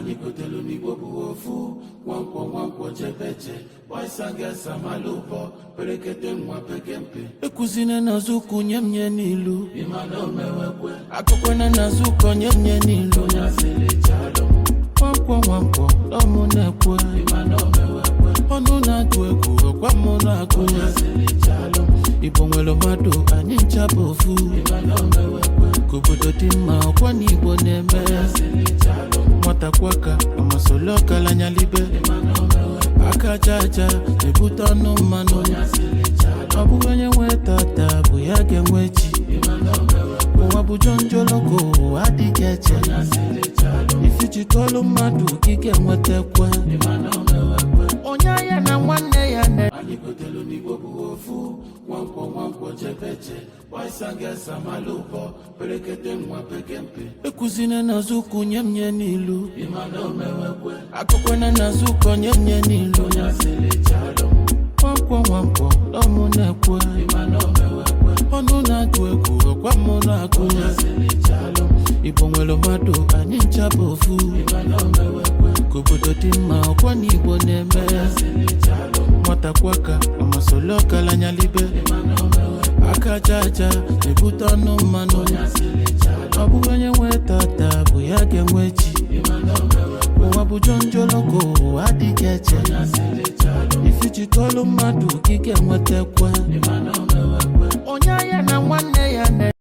Anyị kotelu n'Igbo bụ ofu, nwankwo jebeje, boysanga samalụbọ, perekete nwa pekempe. Ekuzine n'azụkụ nye mnye n'ilu, ịmana omewekwe. Akụkwana n'azụkọ nye mnye n'ilu, nyasili chalo. Nwankwo, ọmụ na-ekwe, ịmana omewekwe. Ọnụ na-atụ egwu, ọkwa mụ na-akụ, nyasili chalo. Igbo nwere mmadụ, anyị ncha bụ ofu, ịmana omewekwe. Obodo dị mma, ọkwa n'Igbo na-eme, nyasili chalo. Nwata kwaka, amasolo kalanyalibe, ịmana omewekwe. Aka jaja, ebute ọnụ mmanụ, nyasili chalo. Ọ bụ onye nwe tata, bụ ya ga-enwe chi, ịmana omewekwe. Ụwa bụ jonjoloko, adịghị eche, nyasili chalo. Ifichikọlụ mmadụ, gị ga-enwetekwe, ịmana omewekwe. Onye anya na nwanne ya ne. Anyị kotelu n'Igbo bụ ofu, nwankwo jebeje, boysanga samalụbọ, perekete nwa pekempe. Ekuzine n'azụkụ nye mnye n'ilu, ịmana omewekwe. Akụkwana n'azụkọ nye mnye n'ilu, nyasili chalo. Nwankwo, ọmụ na-ekwe, ịmana omewekwe. Ọnụ na-atụ egwu, ọkwa mụ na-akụ, nyasili chalo. Igbo nwere mmadụ, anyị ncha bụ ofu, ịmana omewekwe. Obodo dị mma, ọkwa n'Igbo na-eme, nyasili chalo. Nwata kwaka, amasolo kalanyalibe, ịmana omewekwe. Aka jaja, ebute ọnụ mmanụ, nyasili chalo. Ọ bụ onye nwe tata, bụ ya ga-enwe chi, ịmana omewekwe. Ụwa bụ jonjoloko, adịghị eche, nyasili chalo. Ifichikọlụ mmadụ, gị ga-enwetekwe, ịmana omewekwe.